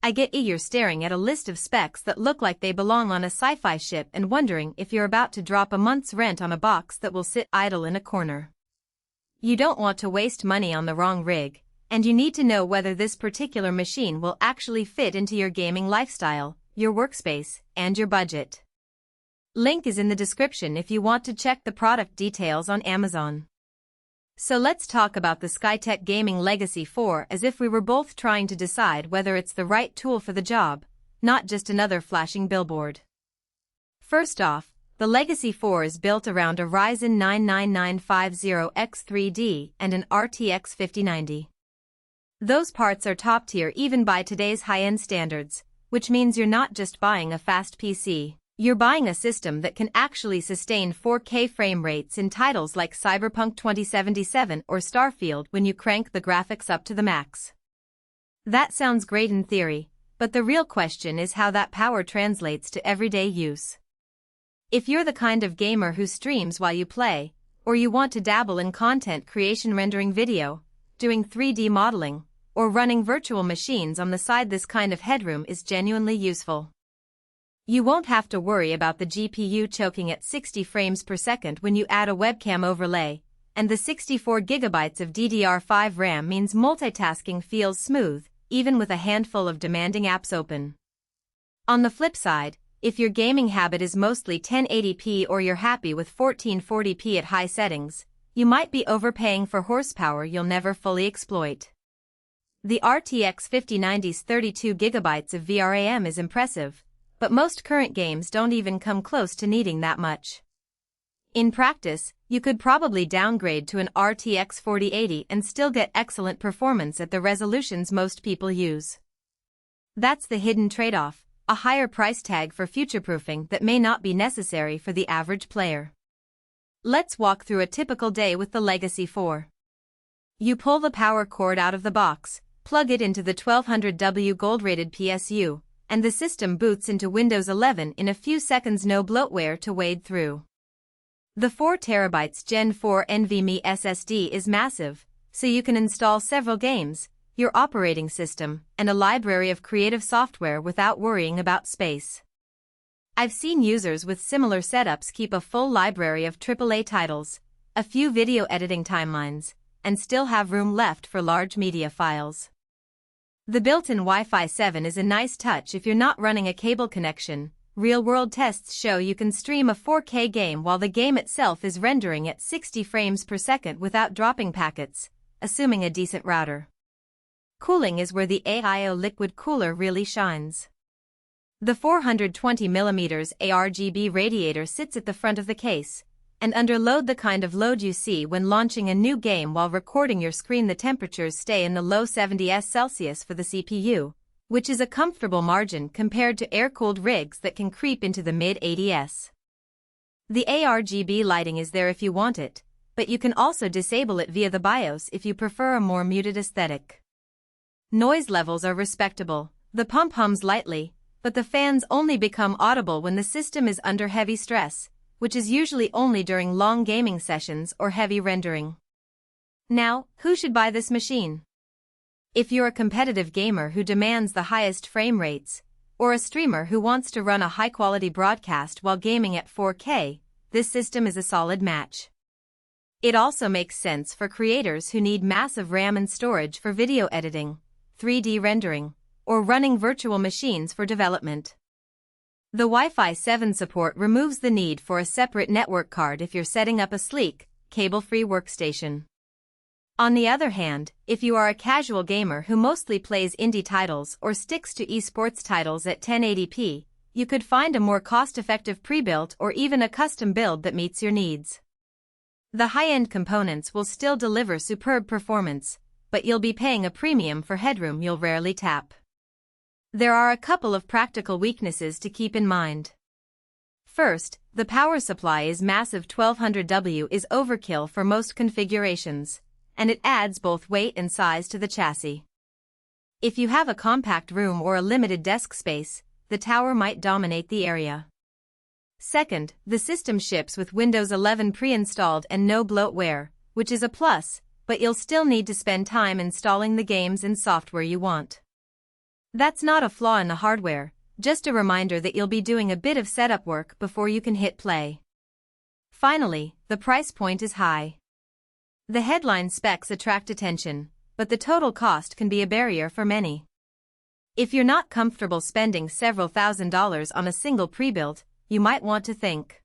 I get you're staring at a list of specs that look like they belong on a sci-fi ship and wondering if you're about to drop a month's rent on a box that will sit idle in a corner. You don't want to waste money on the wrong rig, and you need to know whether this particular machine will actually fit into your gaming lifestyle, your workspace, and your budget. Link is in the description if you want to check the product details on Amazon. So let's talk about the Skytech Gaming Legacy 4 as if we were both trying to decide whether it's the right tool for the job, not just another flashing billboard. First off, the Legacy 4 is built around a Ryzen 9 9950X3D and an RTX 5090. Those parts are top tier even by today's high-end standards, which means you're not just buying a fast PC. You're buying a system that can actually sustain 4K frame rates in titles like Cyberpunk 2077 or Starfield when you crank the graphics up to the max. That sounds great in theory, but the real question is how that power translates to everyday use. If you're the kind of gamer who streams while you play, or you want to dabble in content creation, rendering video, doing 3D modeling, or running virtual machines on the side, this kind of headroom is genuinely useful. You won't have to worry about the GPU choking at 60 frames per second when you add a webcam overlay, and the 64 GB of DDR5 RAM means multitasking feels smooth, even with a handful of demanding apps open. On the flip side, if your gaming habit is mostly 1080p or you're happy with 1440p at high settings, you might be overpaying for horsepower you'll never fully exploit. The RTX 5090's 32 GB of VRAM is impressive, but most current games don't even come close to needing that much. In practice, you could probably downgrade to an RTX 4080 and still get excellent performance at the resolutions most people use. That's the hidden trade-off, a higher price tag for future-proofing that may not be necessary for the average player. Let's walk through a typical day with the Legacy 4. You pull the power cord out of the box, plug it into the 1200W gold-rated PSU, and the system boots into Windows 11 in a few seconds, no bloatware to wade through. The 4TB Gen 4 NVMe SSD is massive, so you can install several games, your operating system, and a library of creative software without worrying about space. I've seen users with similar setups keep a full library of AAA titles, a few video editing timelines, and still have room left for large media files. The built-in Wi-Fi 7 is a nice touch if you're not running a cable connection. Real-world tests show you can stream a 4K game while the game itself is rendering at 60 frames per second without dropping packets, assuming a decent router. Cooling is where the AIO liquid cooler really shines. The 420mm ARGB radiator sits at the front of the case, and under load, the kind of load you see when launching a new game while recording your screen, the temperatures stay in the low 70s Celsius for the CPU, which is a comfortable margin compared to air-cooled rigs that can creep into the mid-80s. The ARGB lighting is there if you want it, but you can also disable it via the BIOS if you prefer a more muted aesthetic. Noise levels are respectable. The pump hums lightly, but the fans only become audible when the system is under heavy stress, which is usually only during long gaming sessions or heavy rendering. Now, who should buy this machine? If you're a competitive gamer who demands the highest frame rates, or a streamer who wants to run a high-quality broadcast while gaming at 4K, this system is a solid match. It also makes sense for creators who need massive RAM and storage for video editing, 3D rendering, or running virtual machines for development. The Wi-Fi 7 support removes the need for a separate network card if you're setting up a sleek, cable-free workstation. On the other hand, if you are a casual gamer who mostly plays indie titles or sticks to esports titles at 1080p, you could find a more cost-effective pre-built or even a custom build that meets your needs. The high-end components will still deliver superb performance, but you'll be paying a premium for headroom you'll rarely tap. There are a couple of practical weaknesses to keep in mind. First, the power supply is massive. 1200W is overkill for most configurations, and it adds both weight and size to the chassis. If you have a compact room or a limited desk space, the tower might dominate the area. Second, the system ships with Windows 11 pre-installed and no bloatware, which is a plus, but you'll still need to spend time installing the games and software you want. That's not a flaw in the hardware, just a reminder that you'll be doing a bit of setup work before you can hit play. Finally, the price point is high. The headline specs attract attention, but the total cost can be a barrier for many. If you're not comfortable spending several $1,000s on a single pre-built, you might want to think.